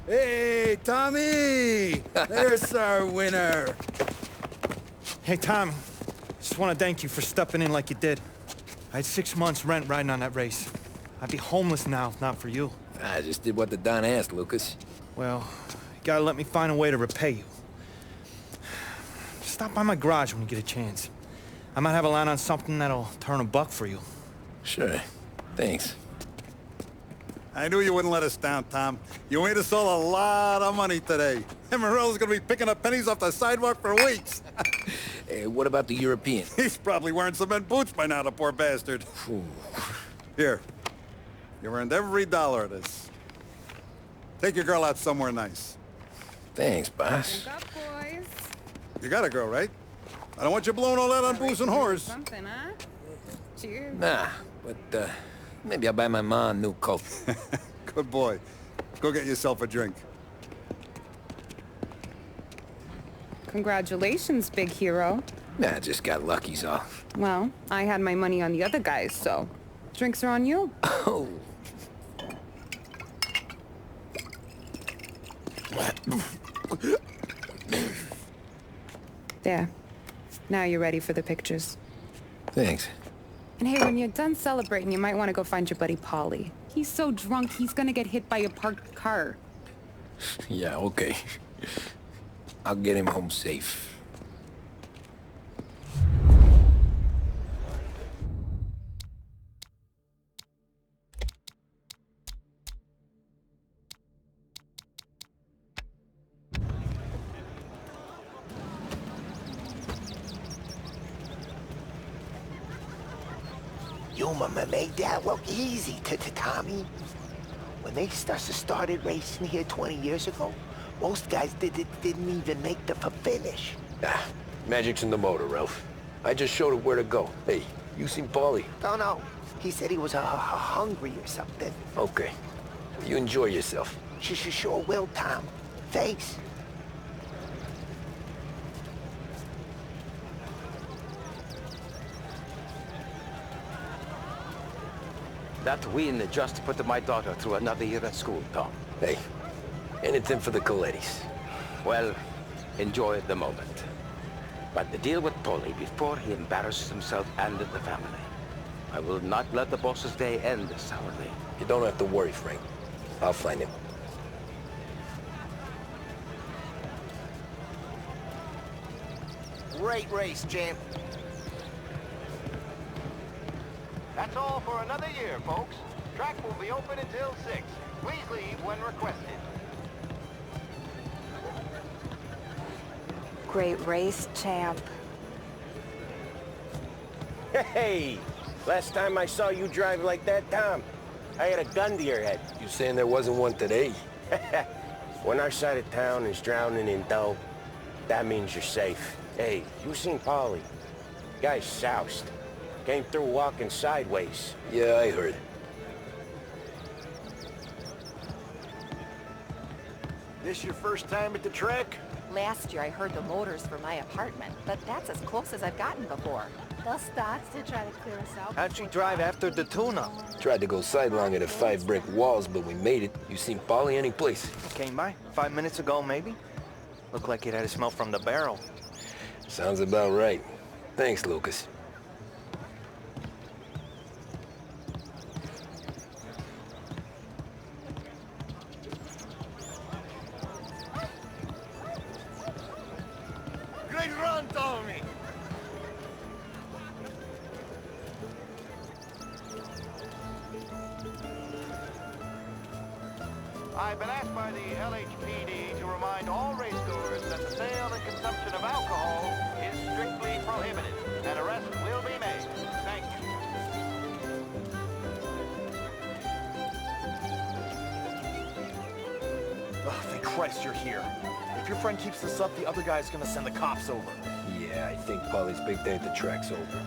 Hey, Tommy! There's our winner. Hey, Tom. Just want to thank you for stepping in like you did. I had 6 months rent riding on that race. I'd be homeless now if not for you. I just did what the Don asked, Lucas. Well, you gotta let me find a way to repay you. Stop by my garage when you get a chance. I might have a line on something that'll turn $1 for you. Sure. Thanks. I knew you wouldn't let us down, Tom. You made us all a lot of money today. And Morel's gonna be picking up pennies off the sidewalk for weeks. Hey, what about the European? He's probably wearing cement boots by now, the poor bastard. Here. You've earned every dollar of this. Take your girl out somewhere nice. Thanss, boss. Drink up, boys. You got a girl, right? I don't want you blowing all that on booze and whores. Something, huh? Cheers. Nah, but, maybe I'll buy my ma a new coat. Good boy. Go get yourself a drink. Congratulations, big hero. Nah, I just got lucky's all. Well, I had my money on the other guys, so drinks are on you. Oh. There. Now you're ready for the pictures. Thanks. And hey, when you're done celebrating, you might want to go find your buddy Paulie. He's so drunk, he's gonna get hit by a parked car. Yeah, okay. I'll get him home safe. You made that look easy to Tommy. When they started racing here 20 years ago, most guys didn't even make the finish. Ah, magic's in the motor, Ralph. I just showed it where to go. Hey, you seen Paulie? No. He said he was hungry or something. Okay. You enjoy yourself. Sure will, Tom. Thanks. That win just put my daughter through another year at school, Tom. Hey, anything for the Colettis. Well, enjoy the moment. But the deal with Paulie before he embarrasses himself and the family. I will not let the boss's day end sourly. You don't have to worry, Frank. I'll find him. Great race, champ. That's all for another year, folks. Track will be open until 6. Please leave when requested. Great race, champ. Hey! Last time I saw you drive like that, Tom, I had a gun to your head. You saying there wasn't one today? When our side of town is drowning in dough, that means you're safe. Hey, you seen Paulie? Guy's soused. Came through walking sideways. Yeah, I heard. This your first time at the track? Last year I heard the motors for my apartment, but that's as close as I've gotten before. They'll start to try to clear us out. How'd you drive after the tune-up? Tried to go sidelong at the 5 brick walls, but we made it. You seen Paulie any place? Came by 5 minutes ago, maybe? Looked like it had a smell from the barrel. Sounds about right. Thanks, Lucas. Great run, Tommy! I've been asked by the LHPD to remind all racegoers that the sale and consumption of alcohol is strictly prohibited. An arrest will be made. Thank you. Oh, thank Christ you're here. If your friend keeps this up, the other guy's gonna send the cops over. Yeah, I think Paulie's big day at the track's over.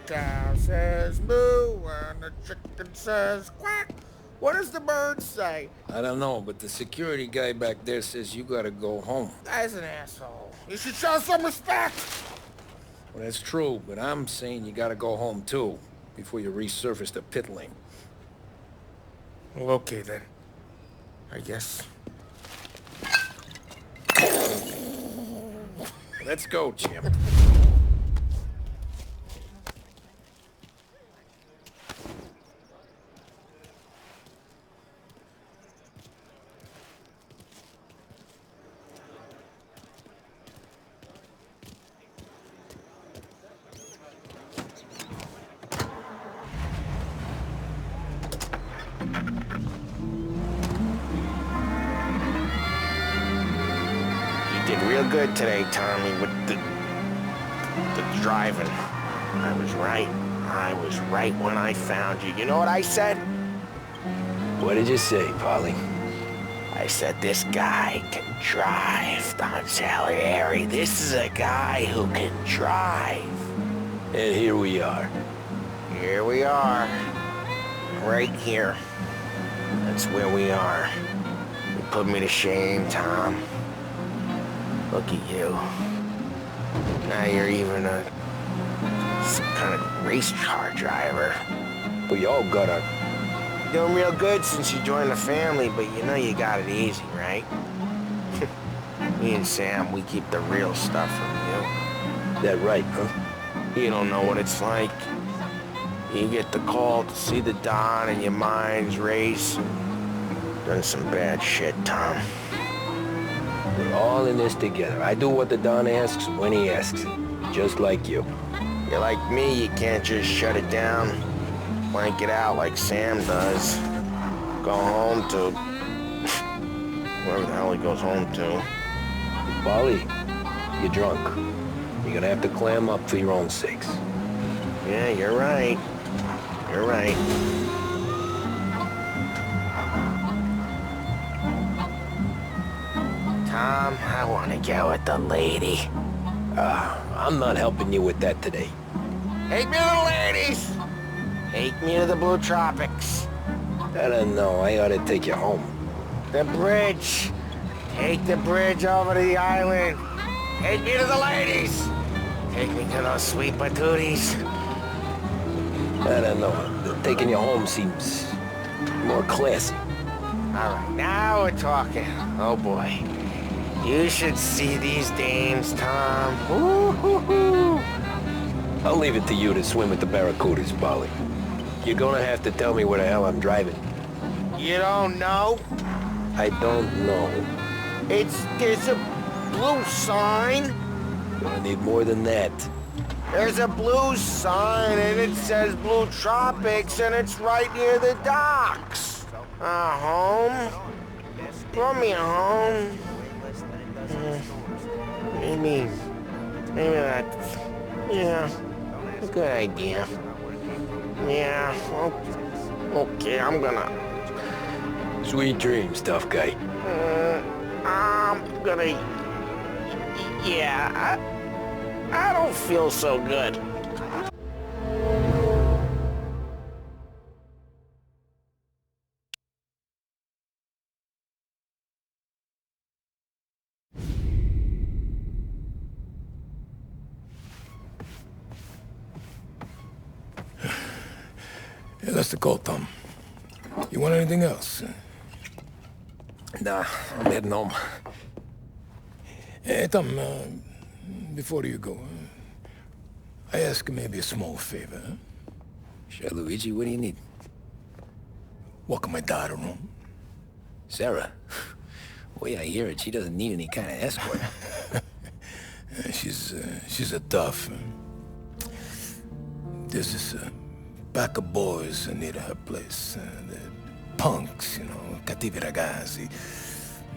Cow says moo and the chicken says quack. What does the bird say? I don't know, but the security guy back there says you gotta go home. Guy's an asshole. You should show some respect. Well, that's true, but I'm saying you gotta go home, too, before you resurface the pit lane. Well, okay then. I guess. Let's go, champ. Did real good today, Tommy, with the driving. I was right. I was right when I found you. You know what I said? What did you say, Polly? I said, this guy can drive, Don Salieri. This is a guy who can drive. And here we are. Here we are. Right here. That's where we are. You put me to shame, Tom. Look at you. Now you're even some kind of race car driver. We all got our... You're doing real good since you joined the family, but you know you got it easy, right? Me and Sam, we keep the real stuff from you. That right, huh? You don't know what it's like. You get the call to see the Don and your minds race. Done some bad shit, Tom. We're all in this together. I do what the Don asks when he asks it. Just like you. You're like me, you can't just shut it down. Blank it out like Sam does. Go home to... wherever the hell he goes home to. Polly, you're drunk. You're gonna have to clam up for your own sakes. Yeah, you're right. You're right. Tom, I want to go with the lady. I'm not helping you with that today. Take me to the ladies! Take me to the Blue Tropics. I don't know. I ought to take you home. The bridge. Take the bridge over to the island. Take me to the ladies. Take me to those sweet patooties. I don't know. Taking you home seems more classy. All right, now we're talking. Oh, boy. You should see these dames, Tom. Woo-hoo-hoo. I'll leave it to you to swim with the barracudas, Polly. You're gonna have to tell me where the hell I'm driving. You don't know? I don't know. There's a blue sign. Gonna need more than that. There's a blue sign, and it says Blue Tropics, and it's right near the docks. Home? Brought me home. Maybe that's... yeah, a good idea. Yeah, okay, I'm gonna... Sweet dreams, tough guy. I'm gonna... yeah, I don't feel so good. Yeah, that's the call, Tom. You want anything else? Nah, I'm heading home. Hey, Tom, before you go, I ask maybe a small favor, huh? Sure, Luigi, what do you need? Walk my daughter home. Sarah? The way I hear it, she doesn't need any kind of escort. She's a tough. There's this pack of boys near her place. The punks, you know, cattivi ragazzi.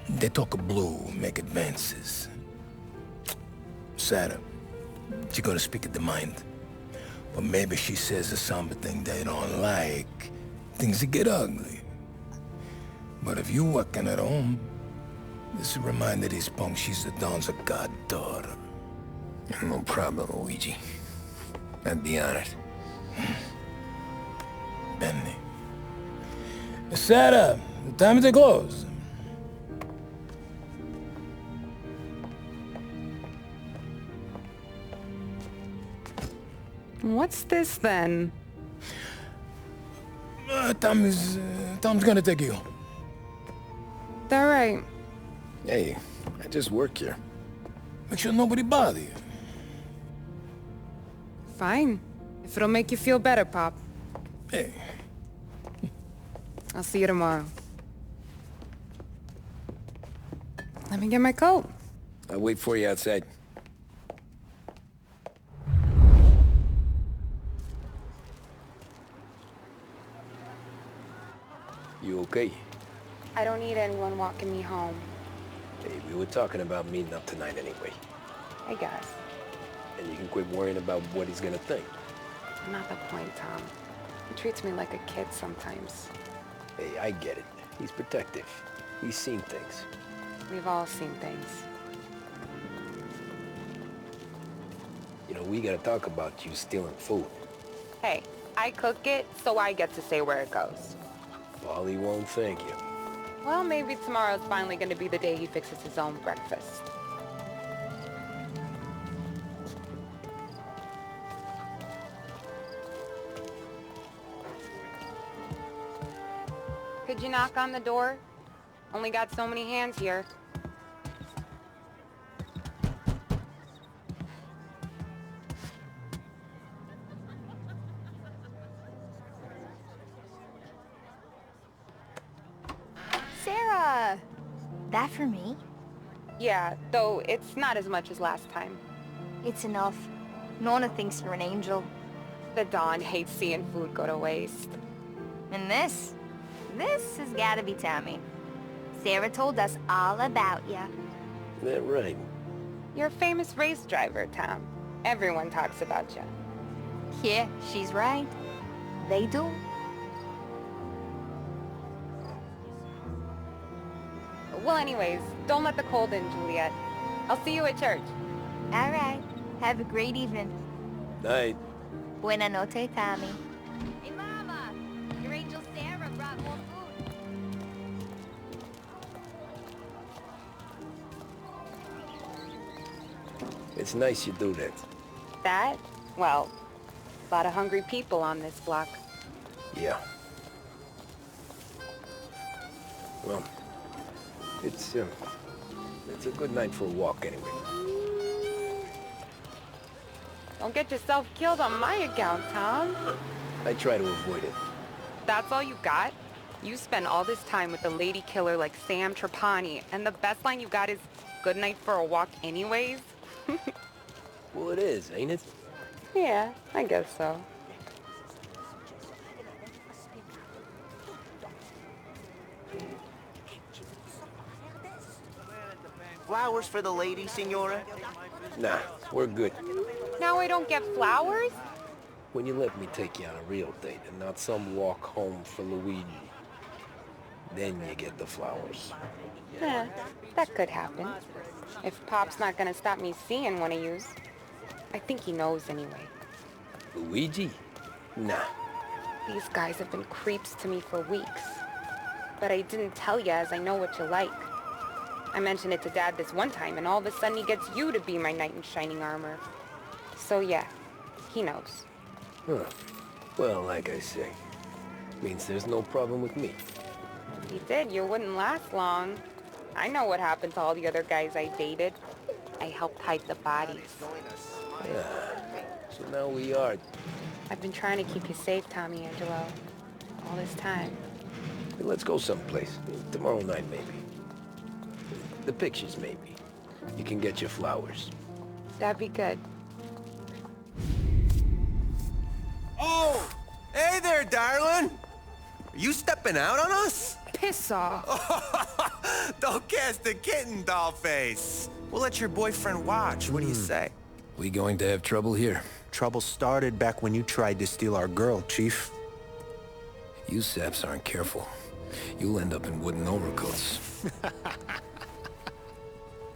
They talk blue, make advances. Sarah, she gonna speak at the mind. But maybe she says something they don't like. Things get ugly. But if you walking at home, this will remind these punks she's the Don's goddaughter. No problem, Luigi. I'd be honored. Benny. Sarah, time to close. What's this then? Tom's gonna take you home. All right. Hey, I just work here. Make sure nobody bother you. Fine. If it'll make you feel better, Pop. Hey. I'll see you tomorrow. Let me get my coat. I'll wait for you outside. You okay? I don't need anyone walking me home. Hey, we were talking about meeting up tonight anyway. I guess. And you can quit worrying about what he's gonna think. Not the point, Tom. He treats me like a kid sometimes. Hey, I get it. He's protective. He's seen things. We've all seen things. You know, we gotta talk about you stealing food. Hey, I cook it, so I get to say where it goes. Paulie won't thank you. Well, maybe tomorrow's finally gonna be the day he fixes his own breakfast. Could you knock on the door? Only got so many hands here. Sarah! That for me? Yeah, though it's not as much as last time. It's enough. Nona thinks you're an angel. The Don hates seeing food go to waste. And this has gotta be Tommy. Sarah told us all about ya. That right. You're a famous race driver, Tom. Everyone talks about you. Yeah, she's right. They do. Well, anyways, don't let the cold in, Juliet. I'll see you at church. All right. Have a great evening. Night. Buena noche, Tommy. Hey, Mama! Your angel Sarah brought more food. It's nice you do that. That? Well, a lot of hungry people on this block. Yeah. Well, it's a good night for a walk anyway. Don't get yourself killed on my account, Tom. I try to avoid it. That's all you got? You spend all this time with a lady killer like Sam Trapani, and the best line you got is, "Good night for a walk anyways"? Well, it is, ain't it? Yeah, I guess so. Flowers for the lady, Senora? Nah, we're good. Now I don't get flowers? When you let me take you on a real date and not some walk home for Luigi, then you get the flowers. Yeah, that could happen. If Pop's not gonna stop me seeing one of yous. I think he knows anyway. Luigi? Nah. These guys have been creeps to me for weeks. But I didn't tell ya as I know what you like. I mentioned it to Dad this one time, and all of a sudden he gets you to be my knight in shining armor. So yeah, he knows. Huh. Well, like I say, means there's no problem with me. If he did, you wouldn't last long. I know what happened to all the other guys I dated. I helped hide the bodies. Yeah. So now we are. I've been trying to keep you safe, Tommy Angelo. All this time. Hey, let's go someplace. Tomorrow night, maybe. The pictures, maybe. You can get your flowers. That'd be good. Oh! Hey there, darling! Are you stepping out on us? Piss off. Don't cast a kitten, dollface. We'll let your boyfriend watch. What do you say? We going to have trouble here? Trouble started back when you tried to steal our girl, Chief. You saps aren't careful. You'll end up in wooden overcoats.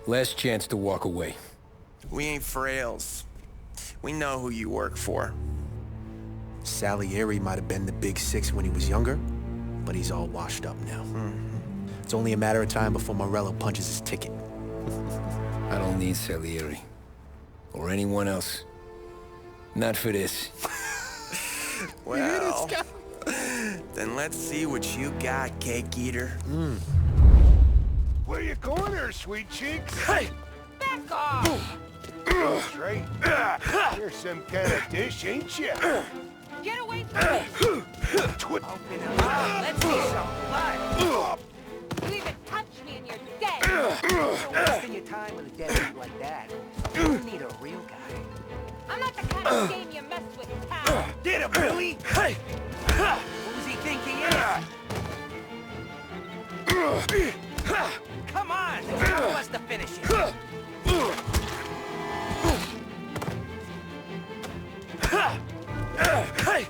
Last chance to walk away. We ain't frails. We know who you work for. Salieri might have been the big six when he was younger, but he's all washed up now. It's only a matter of time before Morello punches his ticket. I don't need Salieri. Or anyone else. Not for this. Well, then let's see what you got, cake eater. Where you going there, sweet cheeks? Hey! Back off! Straight. You're some kind of dish, ain't you? Get away from me! Twit. Open them up. Let's see some blood. You even touch me and you're dead. You're wasting your time with a dead dude like that. You need a real guy. I'm not the kind of game you mess with, pal. Get him, Billy! Hey! Who does he think he is? Come on! Help us to finish it. Hey!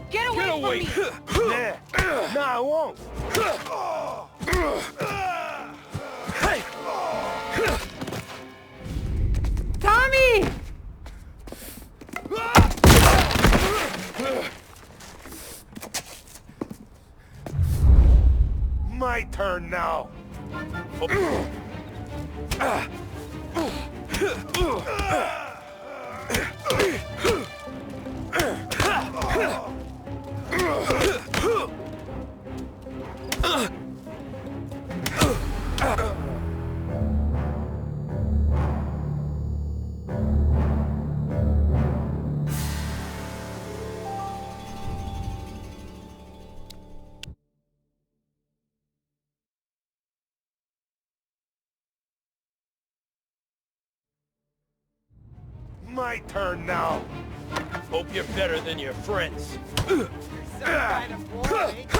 Get away from me! Nah, I won't. Hey! Tommy! My turn now. My turn now. Hope you're better than your friends. Some kind of war, ain't you?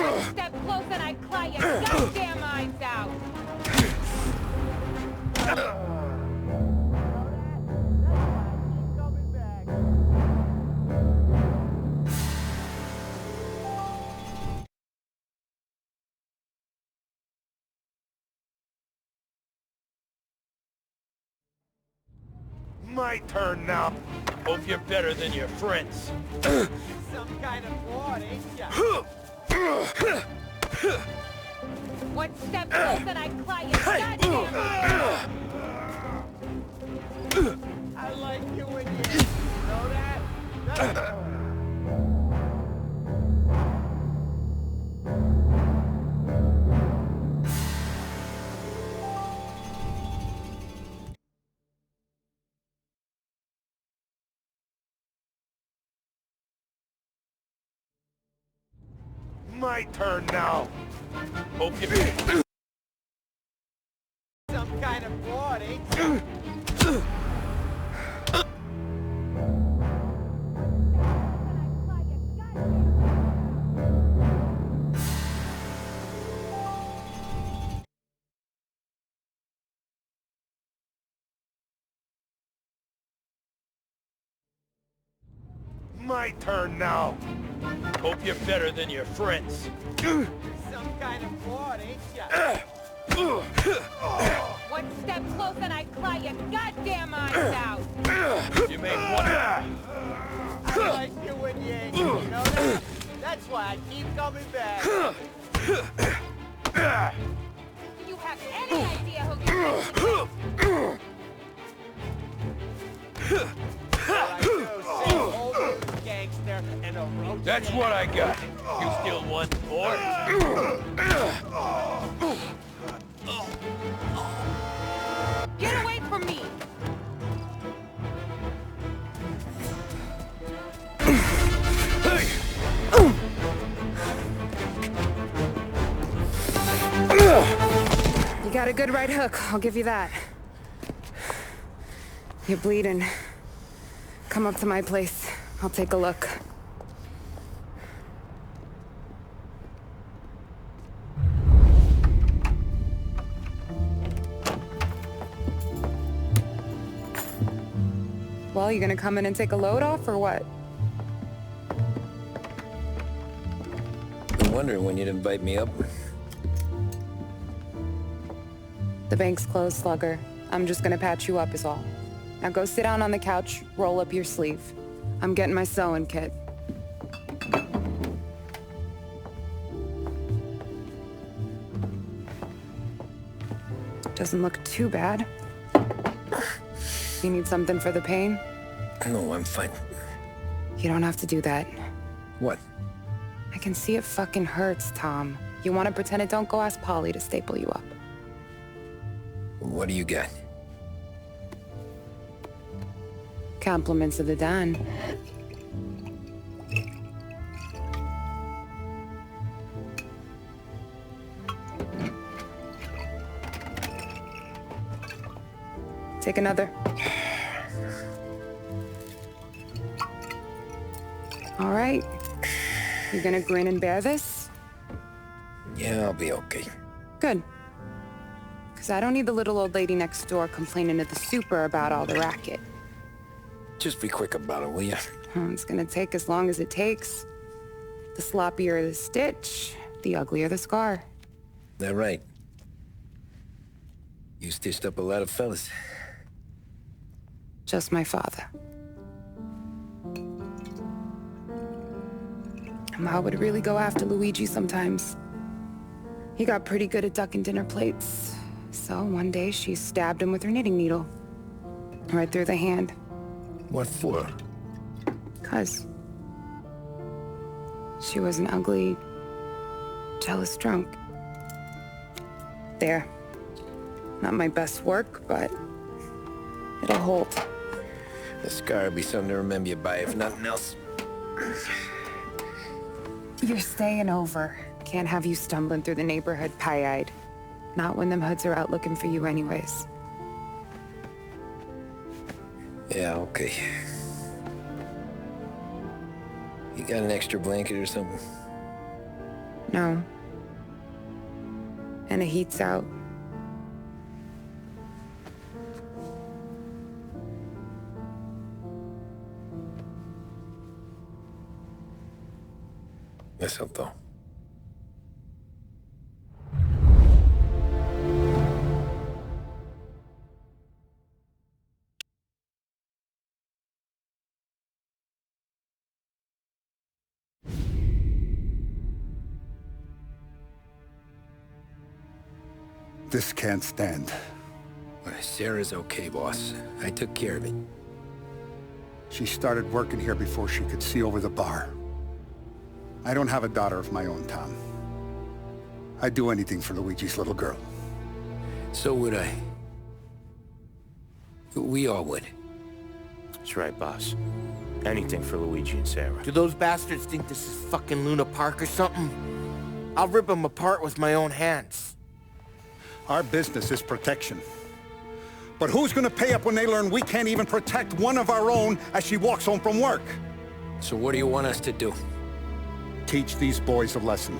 One step close and I claw your goddamn eyes out! My turn now. Hope you're better than your friends. Some kind of war, ain't ya? One step close and I claw your goddamn eyes out! I like you when you know that? My turn now. Hope you... Some kind of war, ain't ya? My turn now. Hope you're better than your friends. Some kind of war, ain't ya? One step close and I claw your goddamn eyes out! You made one... I like you when you ain't, you know that? That's why I keep coming back. Do you have any idea who you're That's what I got. You still want more? Get away from me! You got a good right hook, I'll give you that. You're bleeding. Come up to my place. I'll take a look. Well, you gonna come in and take a load off, or what? Been wondering when you'd invite me up. The bank's closed, Slugger. I'm just gonna patch you up is all. Now go sit down on the couch, roll up your sleeve. I'm getting my sewing kit. Doesn't look too bad. You need something for the pain? No, I'm fine. You don't have to do that. What? I can see it fucking hurts, Tom. You want to pretend it don't go ask Polly to staple you up. What do you got? Compliments of the Don. Take another. All right. You gonna grin and bear this? Yeah, I'll be okay. Good. Because I don't need the little old lady next door complaining to the super about all the racket. Just be quick about it, will ya? It's gonna take as long as it takes. The sloppier the stitch, the uglier the scar. That right? You stitched up a lot of fellas. Just my father. Ma would really go after Luigi sometimes. He got pretty good at ducking dinner plates. So one day she stabbed him with her knitting needle. Right through the hand. What for? 'Cause she was an ugly, jealous drunk. There. Not my best work, but it'll hold. The scar will be something to remember you by, if nothing else. You're staying over. Can't have you stumbling through the neighborhood pie-eyed. Not when them hoods are out looking for you anyways. Yeah, okay. You got an extra blanket or something? No. And the heat's out. Eso todo. This can't stand. Sarah's okay, boss. I took care of it. She started working here before she could see over the bar. I don't have a daughter of my own, Tom. I'd do anything for Luigi's little girl. So would I. We all would. That's right, boss. Anything for Luigi and Sarah. Do those bastards think this is fucking Luna Park or something? I'll rip them apart with my own hands. Our business is protection. But who's gonna pay up when they learn we can't even protect one of our own as she walks home from work? So what do you want us to do? Teach these boys a lesson.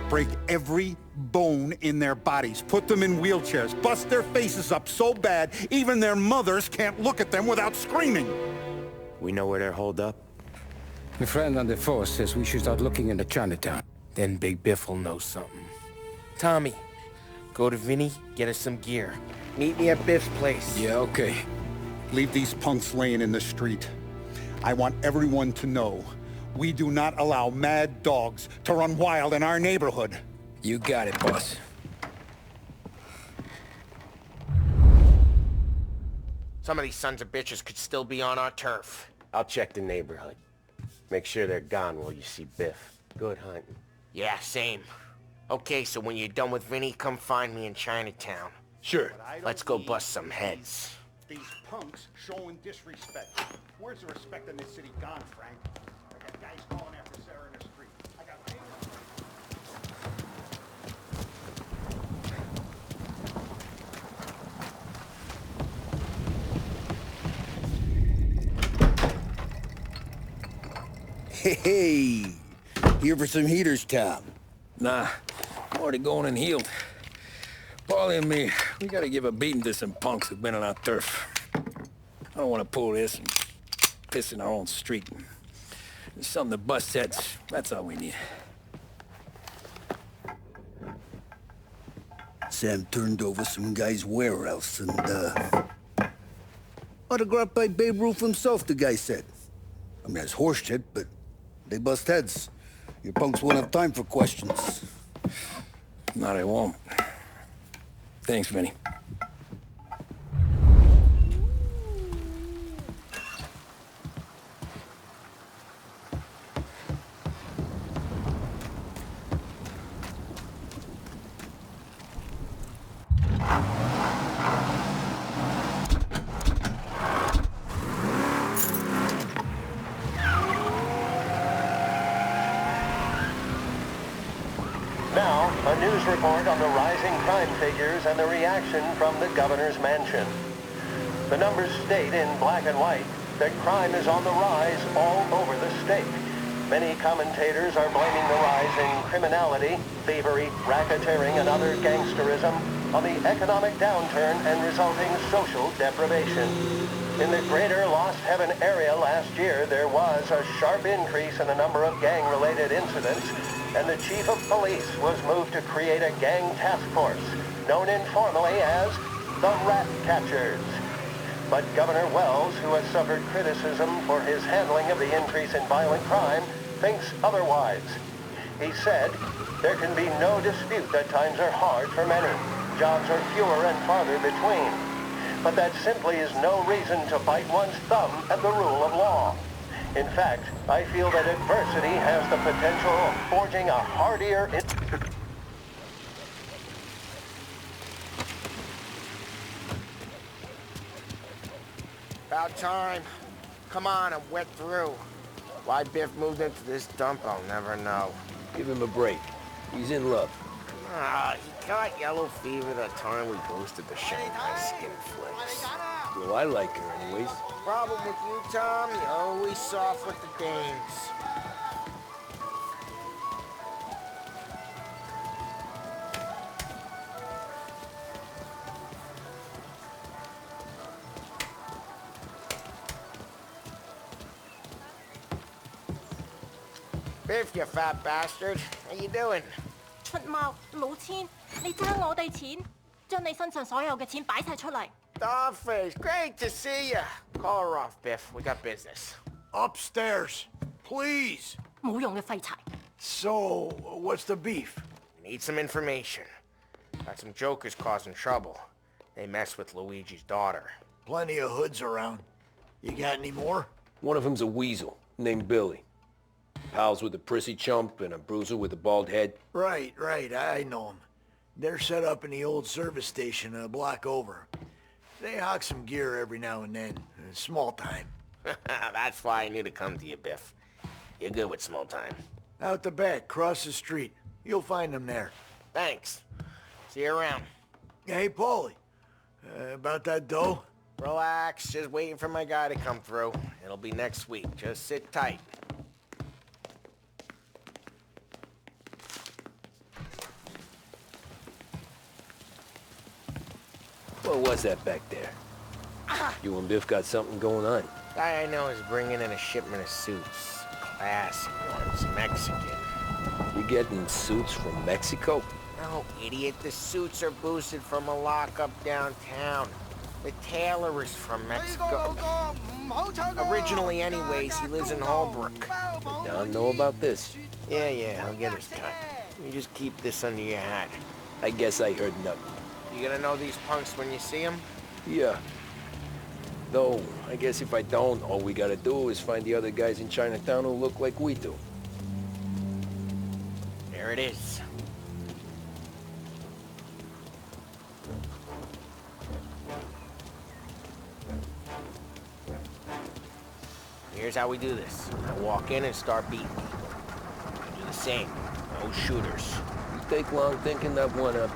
Break every bone in their bodies. Put them in wheelchairs. Bust their faces up so bad, even their mothers can't look at them without screaming. We know where they're holed up? My friend on the force says we should start looking into Chinatown. Then Big Biff will know something. Tommy, go to Vinny, get us some gear. Meet me at Biff's place. Yeah, okay. Leave these punks laying in the street. I want everyone to know we do not allow mad dogs to run wild in our neighborhood. You got it, boss. Some of these sons of bitches could still be on our turf. I'll check the neighborhood. Make sure they're gone while you see Biff. Good hunting. Yeah, same. Okay, so when you're done with Vinny, come find me in Chinatown. Sure. Let's go bust some heads. These punks showing disrespect. Where's the respect in this city gone, Frank? I got guys calling after Sarah in the street. I got Hey, here for some heaters, Tom? Nah, I'm already going and healed. Paulie and me, we gotta give a beating to some punks who've been on our turf. I don't want to pull this and piss in our own street. There's something to bust heads. That's all we need. Sam turned over some guy's warehouse and, autographed by Babe Ruth himself, the guy said. I mean, that's horse shit, but they bust heads. Your punks won't have time for questions. No, they won't. Thanks, Vinny. Now, a news report on the rising crime figures and the reaction from the governor's mansion. The numbers state in black and white that crime is on the rise all over the state. Many commentators are blaming the rise in criminality, thievery, racketeering, and other gangsterism on the economic downturn and resulting social deprivation. In the greater Lost Heaven area last year, there was a sharp increase in the number of gang-related incidents, and the chief of police was moved to create a gang task force, known informally as the Rat Catchers. But Governor Wells, who has suffered criticism for his handling of the increase in violent crime, thinks otherwise. He said, "There can be no dispute that times are hard for many. Jobs are fewer and farther between. But that simply is no reason to bite one's thumb at the rule of law. In fact, I feel that adversity has the potential of forging a hardier... About time. Come on, I'm wet through. Why Biff moved into this dump, I'll never know. Give him a break. He's in love. Ah, he got yellow fever that time we boosted the Shanghai skin flicks. Well, I like her anyways. Problem with you, Tom, you're always soft with the dames. Biff, you fat bastard. How you doing? 出貓老千，你爭我哋錢，將你身上所有嘅錢擺晒出嚟。Dollface, great to see you. Call her off, Biff. We got business. Upstairs, please. 冇用嘅廢柴。So, what's the beef? We need some information. Got some jokers causing trouble. They mess with Luigi's daughter. Plenty of hoods around. You got any more? One of them's a weasel named Billy. Pals with a prissy chump and a bruiser with a bald head. Right, I know them. They're set up in the old service station a block over. They hawk some gear every now and then. Small time. That's why I knew to come to you, Biff. You're good with small time. Out the back, cross the street. You'll find them there. Thanks. See you around. Hey, Paulie. About that dough? Relax. Just waiting for my guy to come through. It'll be next week. Just sit tight. What was that back there? You and Biff got something going on. Guy I know is bringing in a shipment of suits. Classy ones, Mexican. You getting suits from Mexico? No, idiot. The suits are boosted from a lockup downtown. The tailor is from Mexico. Originally, anyways, he lives in Holbrook. I don't know about this. Yeah, I'll get his cut. You just keep this under your hat. I guess I heard nothing. You gonna know these punks when you see them? Yeah. Though, I guess if I don't, all we gotta do is find the other guys in Chinatown who look like we do. There it is. Here's how we do this. I walk in and start beating people. I do the same. No shooters. You take long thinking that one up.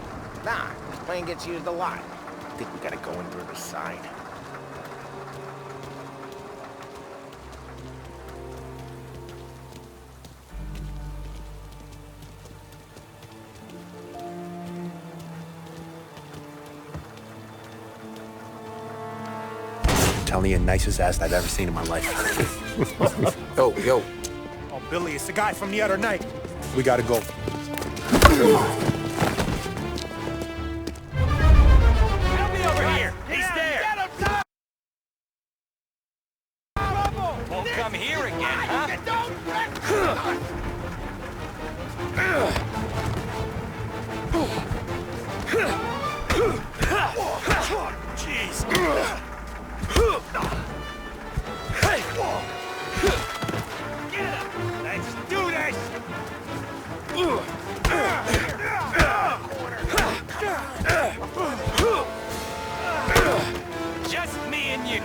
Nah, this plane gets used a lot. I think we gotta go in through the side. Telling you, nicest ass I've ever seen in my life. Yo. Oh, Billy, it's the guy from the other night. We gotta go. Help me over here! He's there! Won't come here again, huh? Just me and you.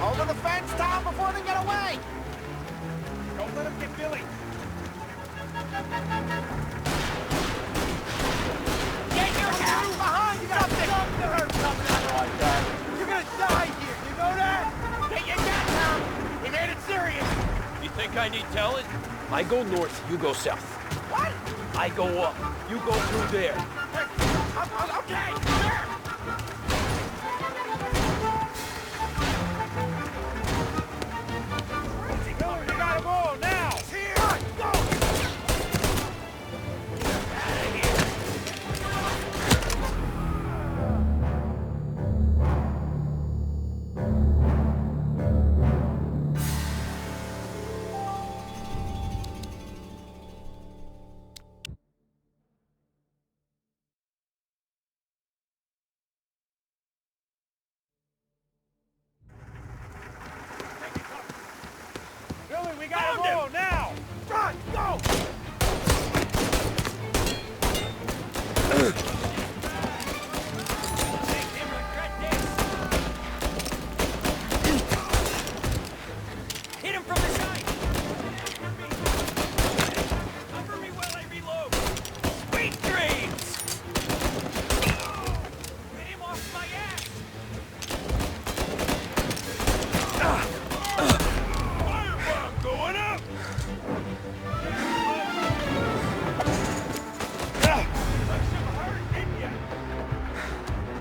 Over the fence, Tom, before they get away! Don't let him get Billy. Get your hands behind you! Got something to hurt coming out like that! You're gonna die here, you know that? Get your gun, Tom! He made it serious! You think I need telling? I go north, you go south. What? I go up, you go through there. Okay, sure! You gotta go now. Here! Go! Billy, we gotta go now. Run! Go! Hit him from the side. Cover me while I reload. Sweet dreams. Get him off my ass. Firebomb going up.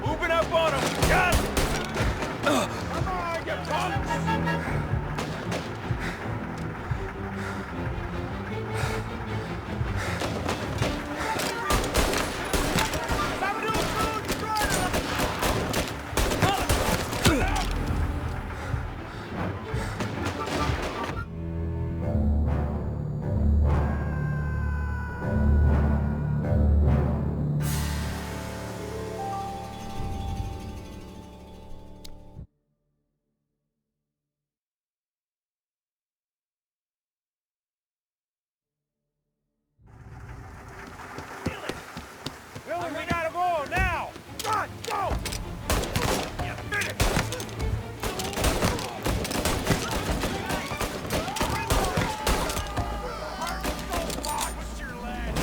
Moving up on him. Got him. Come on, you punks. Billy, we gotta go now! Run! Go! You finished! What's your lad?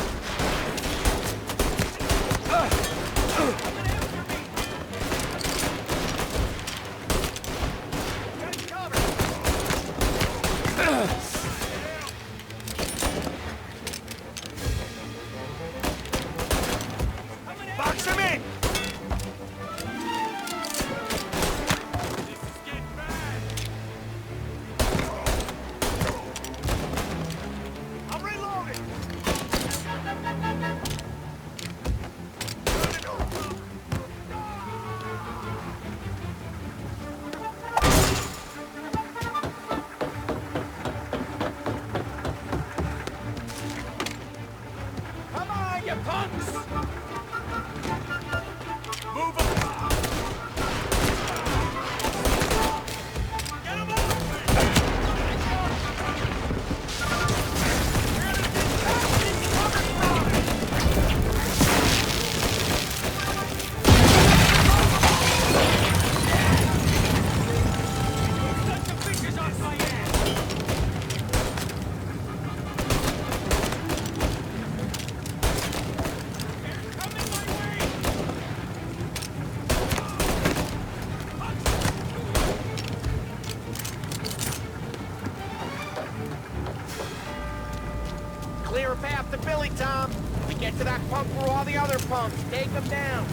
Box him in! This is getting bad. I'm reloading! Come on, you punks! Move him! Get him Clear a path to Billy, Tom. We get to that punk where all the other punks. Take him down.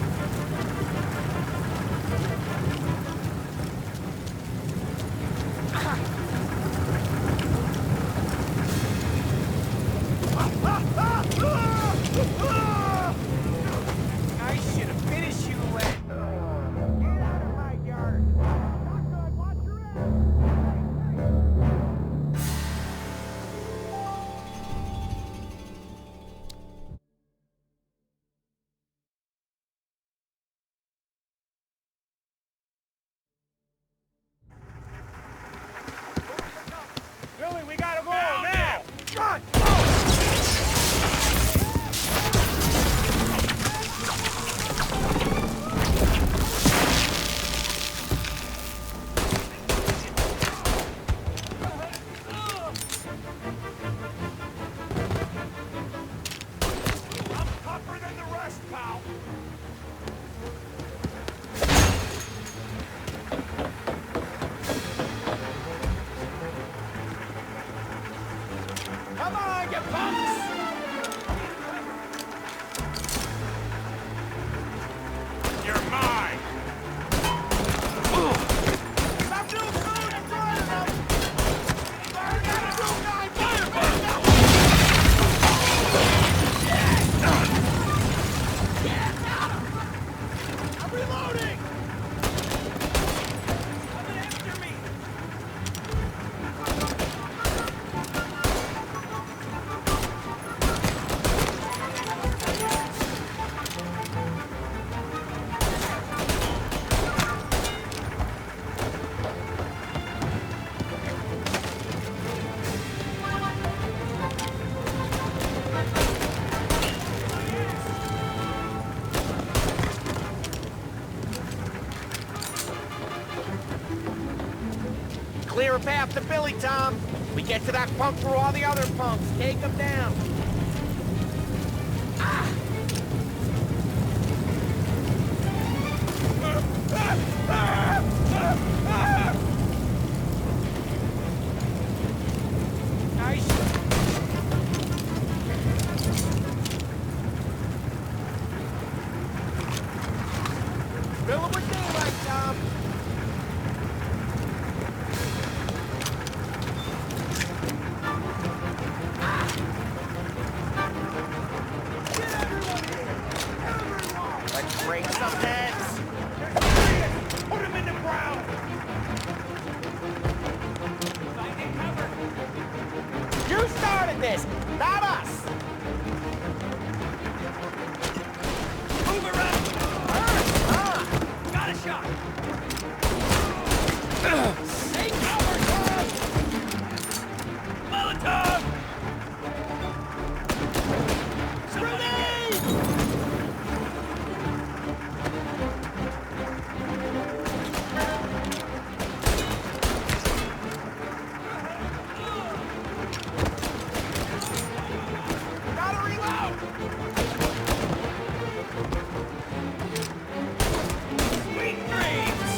Clear a path to Billy, Tom. We get to that punk through all the other punks. Take them down. Fill them with daylight, Tom. Let's break some heads. Put him in the ground. You started this, not us. Move around. Got a shot. Take cover, Tom. Molotov. Grenade. Gotta reload! Sweet dreams!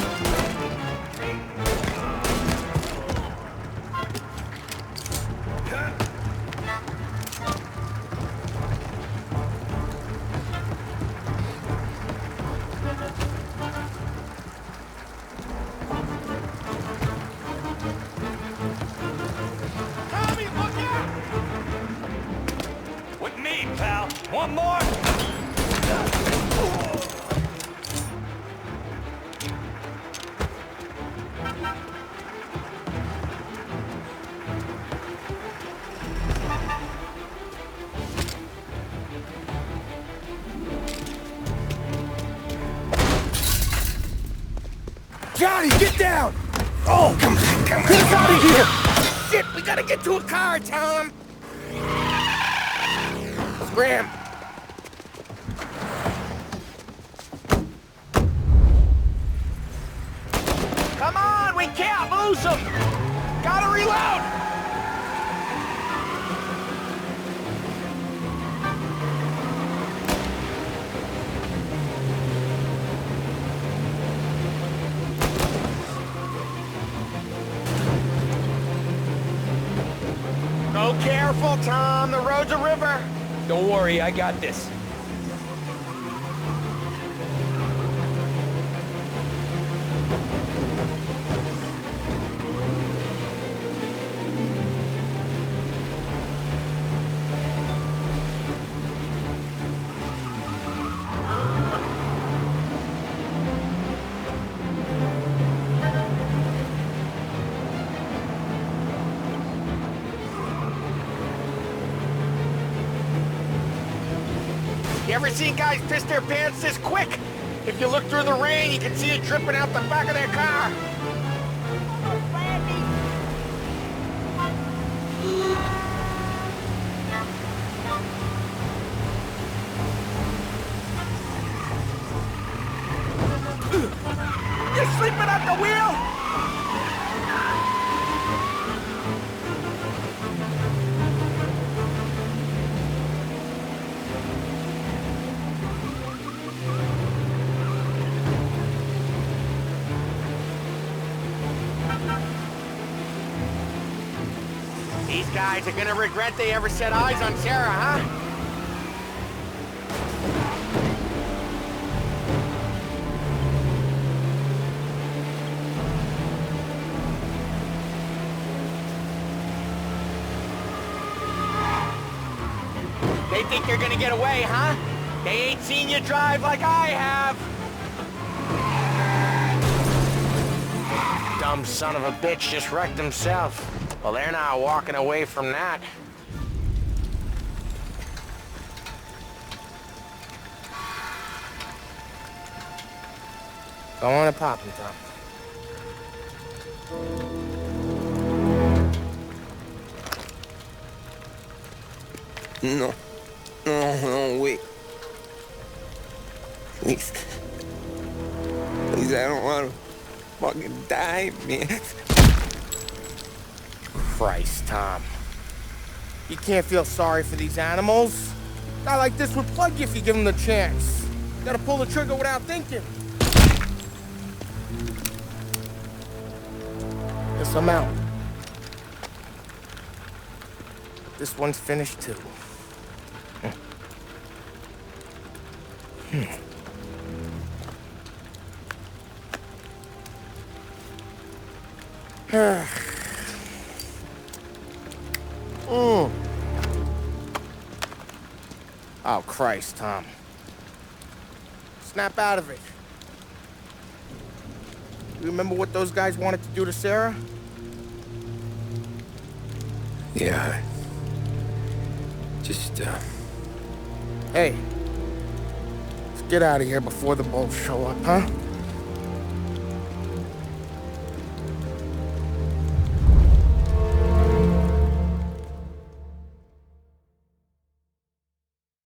Tommy, look out! With me, pal. One more. Johnny, get down! Oh, come on. Get us out of here! Shit, we gotta get to a car, Tom! Scram! Come on, we can't lose them! Gotta reload! Go careful, Tom. The road's a river. Don't worry, I got this. You ever seen guys piss their pants this quick? If you look through the rain, you can see it dripping out the back of their car. You're sleeping at the wheel? These guys are gonna regret they ever set eyes on Sarah, huh? They think they're gonna get away, huh? They ain't seen you drive like I have. Dumb son of a bitch just wrecked himself. Well, they're not walking away from that. Go on and pop him, Tom. No. No, wait. Please. Please, I don't want to fucking die, man. Christ, Tom. You can't feel sorry for these animals. A guy like this would plug you if you give him the chance. You gotta pull the trigger without thinking. Guess I'm out. This one's finished too. Oh, Christ, Tom. Snap out of it. You remember what those guys wanted to do to Sarah? Yeah. Just, Hey. Let's get out of here before the bulls show up, huh?